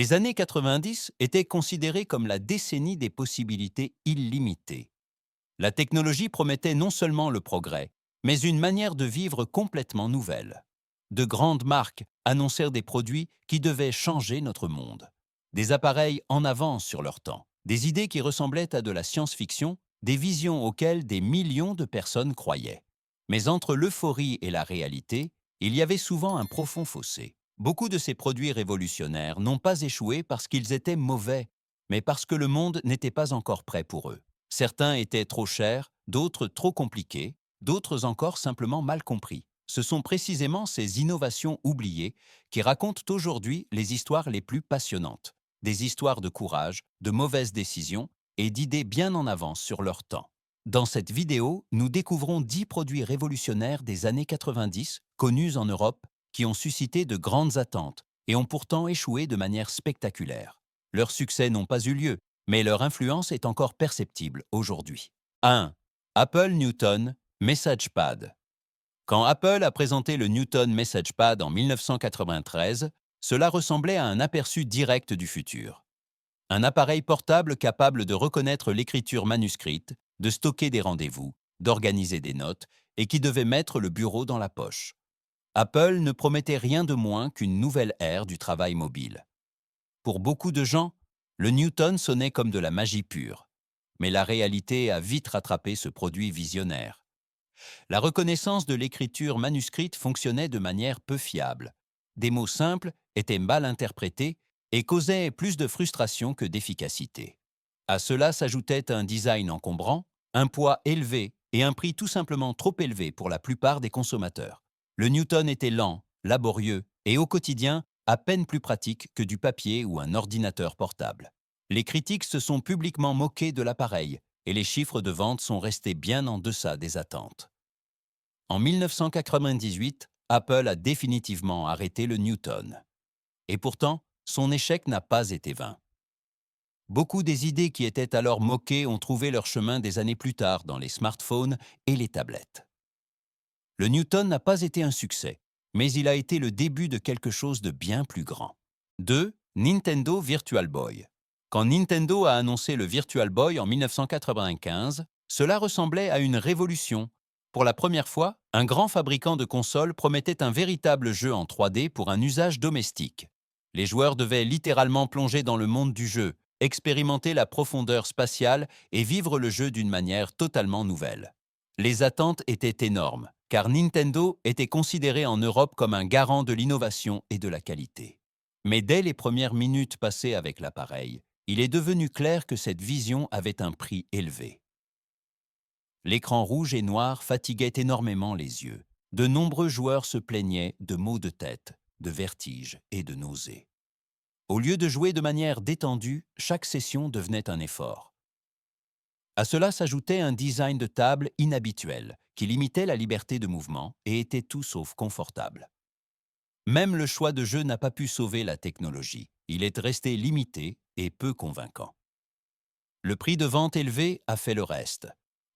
Les années 90 étaient considérées comme la décennie des possibilités illimitées. La technologie promettait non seulement le progrès, mais une manière de vivre complètement nouvelle. De grandes marques annoncèrent des produits qui devaient changer notre monde. Des appareils en avance sur leur temps, des idées qui ressemblaient à de la science-fiction, des visions auxquelles des millions de personnes croyaient. Mais entre l'euphorie et la réalité, il y avait souvent un profond fossé. Beaucoup de ces produits révolutionnaires n'ont pas échoué parce qu'ils étaient mauvais, mais parce que le monde n'était pas encore prêt pour eux. Certains étaient trop chers, d'autres trop compliqués, d'autres encore simplement mal compris. Ce sont précisément ces innovations oubliées qui racontent aujourd'hui les histoires les plus passionnantes. Des histoires de courage, de mauvaises décisions et d'idées bien en avance sur leur temps. Dans cette vidéo, nous découvrons 10 produits révolutionnaires des années 90, connus en Europe, qui ont suscité de grandes attentes et ont pourtant échoué de manière spectaculaire. Leurs succès n'ont pas eu lieu, mais leur influence est encore perceptible aujourd'hui. 1. Apple Newton MessagePad. Quand Apple a présenté le Newton MessagePad en 1993, cela ressemblait à un aperçu direct du futur. Un appareil portable capable de reconnaître l'écriture manuscrite, de stocker des rendez-vous, d'organiser des notes et qui devait mettre le bureau dans la poche. Apple ne promettait rien de moins qu'une nouvelle ère du travail mobile. Pour beaucoup de gens, le Newton sonnait comme de la magie pure. Mais la réalité a vite rattrapé ce produit visionnaire. La reconnaissance de l'écriture manuscrite fonctionnait de manière peu fiable. Des mots simples étaient mal interprétés et causaient plus de frustration que d'efficacité. À cela s'ajoutait un design encombrant, un poids élevé et un prix tout simplement trop élevé pour la plupart des consommateurs. Le Newton était lent, laborieux et au quotidien à peine plus pratique que du papier ou un ordinateur portable. Les critiques se sont publiquement moqués de l'appareil et les chiffres de vente sont restés bien en deçà des attentes. En 1998, Apple a définitivement arrêté le Newton. Et pourtant, son échec n'a pas été vain. Beaucoup des idées qui étaient alors moquées ont trouvé leur chemin des années plus tard dans les smartphones et les tablettes. Le Newton n'a pas été un succès, mais il a été le début de quelque chose de bien plus grand. 2. Nintendo Virtual Boy. Quand Nintendo a annoncé le Virtual Boy en 1995, cela ressemblait à une révolution. Pour la première fois, un grand fabricant de consoles promettait un véritable jeu en 3D pour un usage domestique. Les joueurs devaient littéralement plonger dans le monde du jeu, expérimenter la profondeur spatiale et vivre le jeu d'une manière totalement nouvelle. Les attentes étaient énormes, car Nintendo était considéré en Europe comme un garant de l'innovation et de la qualité. Mais dès les premières minutes passées avec l'appareil, il est devenu clair que cette vision avait un prix élevé. L'écran rouge et noir fatiguait énormément les yeux. De nombreux joueurs se plaignaient de maux de tête, de vertiges et de nausées. Au lieu de jouer de manière détendue, chaque session devenait un effort. À cela s'ajoutait un design de table inhabituel, qui limitait la liberté de mouvement et était tout sauf confortable. Même le choix de jeu n'a pas pu sauver la technologie. Il est resté limité et peu convaincant. Le prix de vente élevé a fait le reste.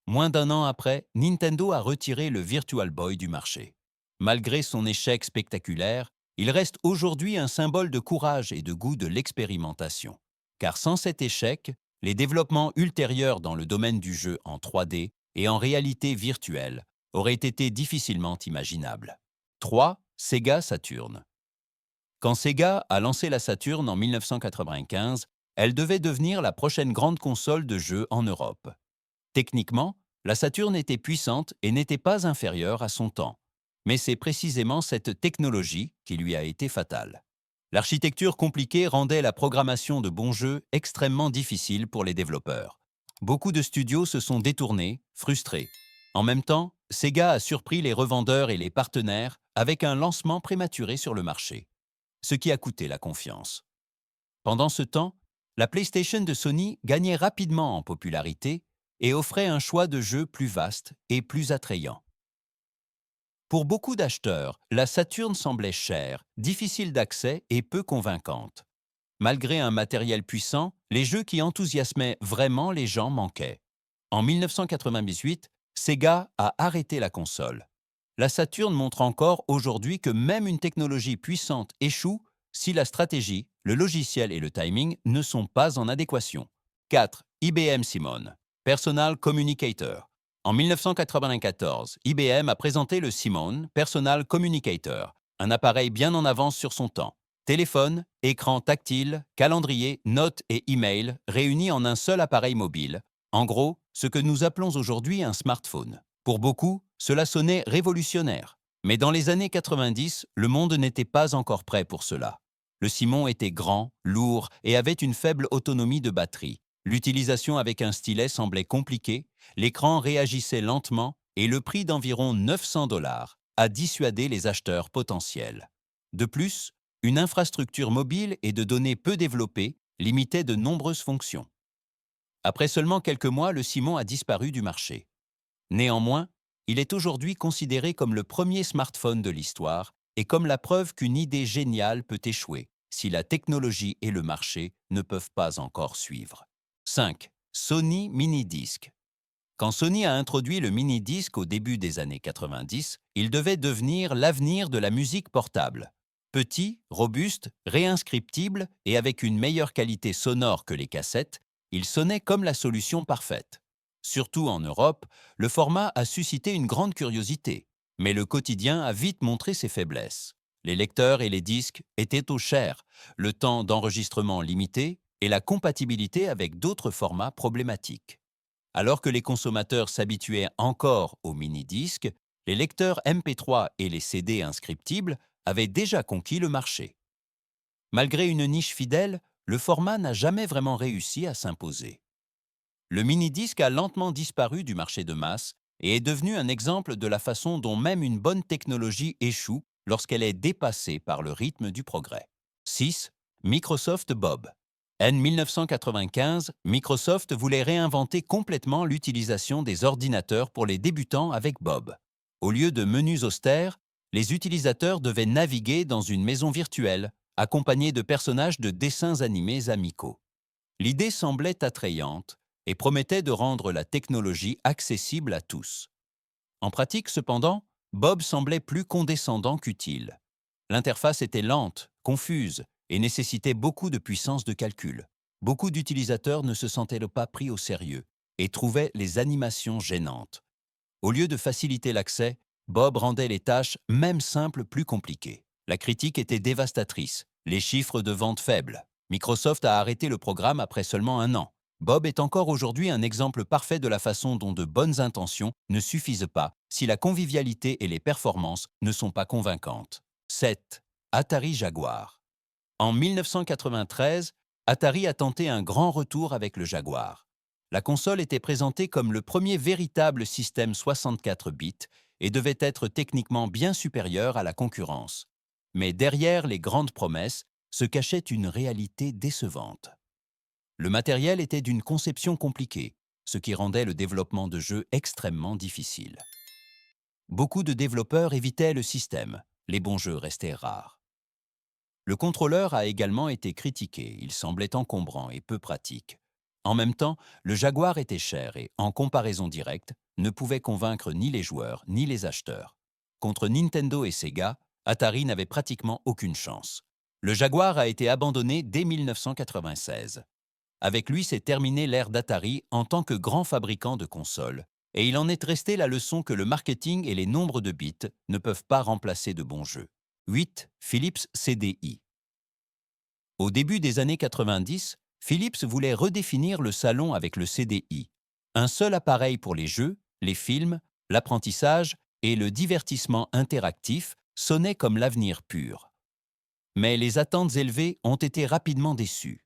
Moins d'un an après, Nintendo a retiré le Virtual Boy du marché. Malgré son échec spectaculaire, il reste aujourd'hui un symbole de courage et de goût de l'expérimentation. Car sans cet échec, les développements ultérieurs dans le domaine du jeu en 3D et en réalité virtuelle auraient été difficilement imaginables. 3. Sega Saturn. Quand Sega a lancé la Saturn en 1995, elle devait devenir la prochaine grande console de jeux en Europe. Techniquement, la Saturn était puissante et n'était pas inférieure à son temps. Mais c'est précisément cette technologie qui lui a été fatale. L'architecture compliquée rendait la programmation de bons jeux extrêmement difficile pour les développeurs. Beaucoup de studios se sont détournés, frustrés. En même temps, Sega a surpris les revendeurs et les partenaires avec un lancement prématuré sur le marché, ce qui a coûté la confiance. Pendant ce temps, la PlayStation de Sony gagnait rapidement en popularité et offrait un choix de jeux plus vaste et plus attrayant. Pour beaucoup d'acheteurs, la Saturn semblait chère, difficile d'accès et peu convaincante. Malgré un matériel puissant, les jeux qui enthousiasmaient vraiment les gens manquaient. En 1998, Sega a arrêté la console. La Saturn montre encore aujourd'hui que même une technologie puissante échoue si la stratégie, le logiciel et le timing ne sont pas en adéquation. 4. IBM Simon, Personal Communicator. En 1994, IBM a présenté le Simon Personal Communicator, un appareil bien en avance sur son temps. Téléphone, écran tactile, calendrier, notes et email réunis en un seul appareil mobile. En gros, ce que nous appelons aujourd'hui un smartphone. Pour beaucoup, cela sonnait révolutionnaire. Mais dans les années 90, le monde n'était pas encore prêt pour cela. Le Simon était grand, lourd et avait une faible autonomie de batterie. L'utilisation avec un stylet semblait compliquée, l'écran réagissait lentement et le prix d'environ 900 $ a dissuadé les acheteurs potentiels. De plus, une infrastructure mobile et de données peu développée limitait de nombreuses fonctions. Après seulement quelques mois, le Simon a disparu du marché. Néanmoins, il est aujourd'hui considéré comme le premier smartphone de l'histoire et comme la preuve qu'une idée géniale peut échouer si la technologie et le marché ne peuvent pas encore suivre. 5. Sony Mini-Disc. Quand Sony a introduit le mini-disque au début des années 90, il devait devenir l'avenir de la musique portable. Petit, robuste, réinscriptible et avec une meilleure qualité sonore que les cassettes, il sonnait comme la solution parfaite. Surtout en Europe, le format a suscité une grande curiosité, mais le quotidien a vite montré ses faiblesses. Les lecteurs et les disques étaient trop chers, le temps d'enregistrement limité et la compatibilité avec d'autres formats problématiques. Alors que les consommateurs s'habituaient encore aux mini-disques, les lecteurs MP3 et les CD inscriptibles avaient déjà conquis le marché. Malgré une niche fidèle, le format n'a jamais vraiment réussi à s'imposer. Le mini-disque a lentement disparu du marché de masse et est devenu un exemple de la façon dont même une bonne technologie échoue lorsqu'elle est dépassée par le rythme du progrès. 6. Microsoft Bob. En 1995, Microsoft voulait réinventer complètement l'utilisation des ordinateurs pour les débutants avec Bob. Au lieu de menus austères, les utilisateurs devaient naviguer dans une maison virtuelle, accompagnés de personnages de dessins animés amicaux. L'idée semblait attrayante et promettait de rendre la technologie accessible à tous. En pratique, cependant, Bob semblait plus condescendant qu'utile. L'interface était lente, confuse et nécessitait beaucoup de puissance de calcul. Beaucoup d'utilisateurs ne se sentaient pas pris au sérieux et trouvaient les animations gênantes. Au lieu de faciliter l'accès, Bob rendait les tâches, même simples, plus compliquées. La critique était dévastatrice, les chiffres de vente faibles. Microsoft a arrêté le programme après seulement 1 an. Bob est encore aujourd'hui un exemple parfait de la façon dont de bonnes intentions ne suffisent pas si la convivialité et les performances ne sont pas convaincantes. 7. Atari Jaguar. En 1993, Atari a tenté un grand retour avec le Jaguar. La console était présentée comme le premier véritable système 64 bits et devait être techniquement bien supérieure à la concurrence. Mais derrière les grandes promesses se cachait une réalité décevante. Le matériel était d'une conception compliquée, ce qui rendait le développement de jeux extrêmement difficile. Beaucoup de développeurs évitaient le système, les bons jeux restaient rares. Le contrôleur a également été critiqué, il semblait encombrant et peu pratique. En même temps, le Jaguar était cher et, en comparaison directe, ne pouvait convaincre ni les joueurs ni les acheteurs. Contre Nintendo et Sega, Atari n'avait pratiquement aucune chance. Le Jaguar a été abandonné dès 1996. Avec lui s'est terminée l'ère d'Atari en tant que grand fabricant de consoles, et il en est resté la leçon que le marketing et les nombres de bits ne peuvent pas remplacer de bons jeux. 8. Philips CDI. Au début des années 90, Philips voulait redéfinir le salon avec le CDI, un seul appareil pour les jeux, les films, l'apprentissage et le divertissement interactif sonnait comme l'avenir pur. Mais les attentes élevées ont été rapidement déçues.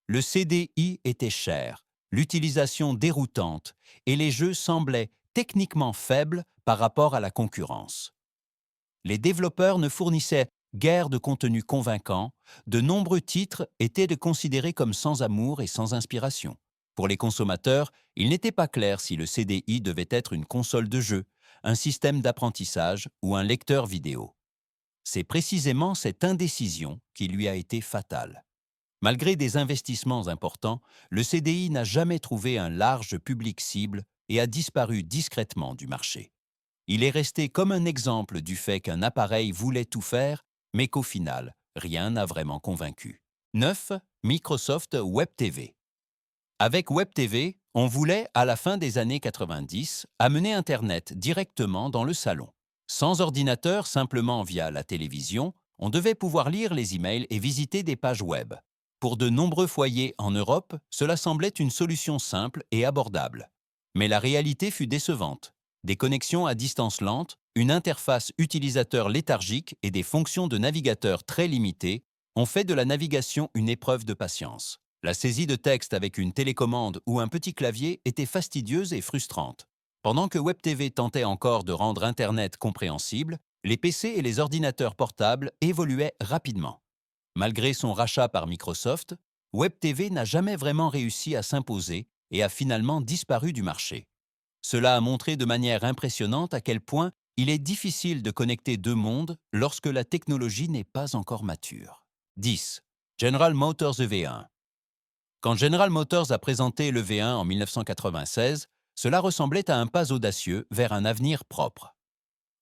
Le CDI était cher, l'utilisation déroutante et les jeux semblaient techniquement faibles par rapport à la concurrence. Les développeurs ne fournissaient guère de contenu convaincant, de nombreux titres étaient considérés comme sans amour et sans inspiration. Pour les consommateurs, il n'était pas clair si le CDI devait être une console de jeu, un système d'apprentissage ou un lecteur vidéo. C'est précisément cette indécision qui lui a été fatale. Malgré des investissements importants, le CDI n'a jamais trouvé un large public cible et a disparu discrètement du marché. Il est resté comme un exemple du fait qu'un appareil voulait tout faire, mais qu'au final, rien n'a vraiment convaincu. 9. Microsoft Web TV. Avec Web TV, on voulait, à la fin des années 90, amener Internet directement dans le salon. Sans ordinateur, simplement via la télévision, on devait pouvoir lire les emails et visiter des pages web. Pour de nombreux foyers en Europe, cela semblait une solution simple et abordable. Mais la réalité fut décevante. Des connexions à distance lente, une interface utilisateur léthargique et des fonctions de navigateur très limitées ont fait de la navigation une épreuve de patience. La saisie de texte avec une télécommande ou un petit clavier était fastidieuse et frustrante. Pendant que Web TV tentait encore de rendre Internet compréhensible, les PC et les ordinateurs portables évoluaient rapidement. Malgré son rachat par Microsoft, Web TV n'a jamais vraiment réussi à s'imposer et a finalement disparu du marché. Cela a montré de manière impressionnante à quel point il est difficile de connecter deux mondes lorsque la technologie n'est pas encore mature. 10. General Motors EV1. Quand General Motors a présenté le V1 en 1996, cela ressemblait à un pas audacieux vers un avenir propre.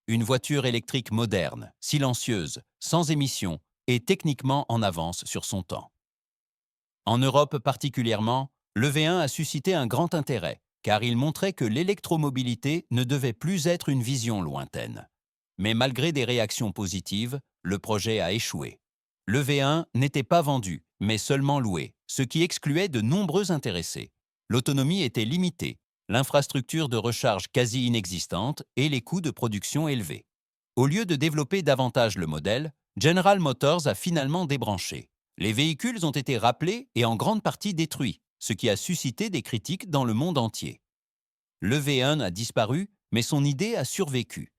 Une voiture électrique moderne, silencieuse, sans émissions et techniquement en avance sur son temps. En Europe particulièrement, le V1 a suscité un grand intérêt, car il montrait que l'électromobilité ne devait plus être une vision lointaine. Mais malgré des réactions positives, le projet a échoué. Le V1 n'était pas vendu, mais seulement loué, ce qui excluait de nombreux intéressés. L'autonomie était limitée, l'infrastructure de recharge quasi inexistante et les coûts de production élevés. Au lieu de développer davantage le modèle, General Motors a finalement débranché. Les véhicules ont été rappelés et en grande partie détruits, ce qui a suscité des critiques dans le monde entier. Le V1 a disparu, mais son idée a survécu.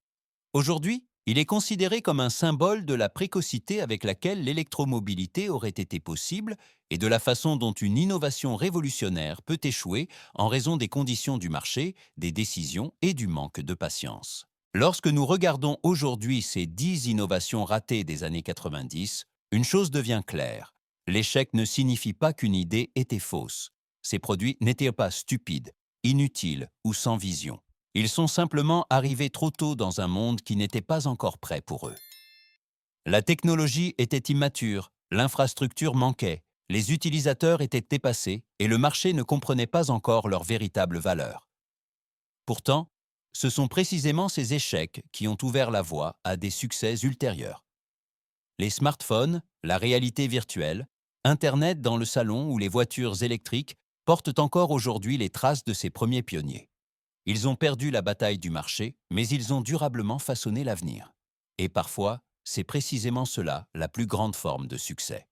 Aujourd'hui, il est considéré comme un symbole de la précocité avec laquelle l'électromobilité aurait été possible et de la façon dont une innovation révolutionnaire peut échouer en raison des conditions du marché, des décisions et du manque de patience. Lorsque nous regardons aujourd'hui ces 10 innovations ratées des années 90, une chose devient claire. L'échec ne signifie pas qu'une idée était fausse. Ces produits n'étaient pas stupides, inutiles ou sans vision. Ils sont simplement arrivés trop tôt dans un monde qui n'était pas encore prêt pour eux. La technologie était immature, l'infrastructure manquait, les utilisateurs étaient dépassés et le marché ne comprenait pas encore leur véritable valeur. Pourtant, ce sont précisément ces échecs qui ont ouvert la voie à des succès ultérieurs. Les smartphones, la réalité virtuelle, Internet dans le salon ou les voitures électriques portent encore aujourd'hui les traces de ces premiers pionniers. Ils ont perdu la bataille du marché, mais ils ont durablement façonné l'avenir. Et parfois, c'est précisément cela la plus grande forme de succès.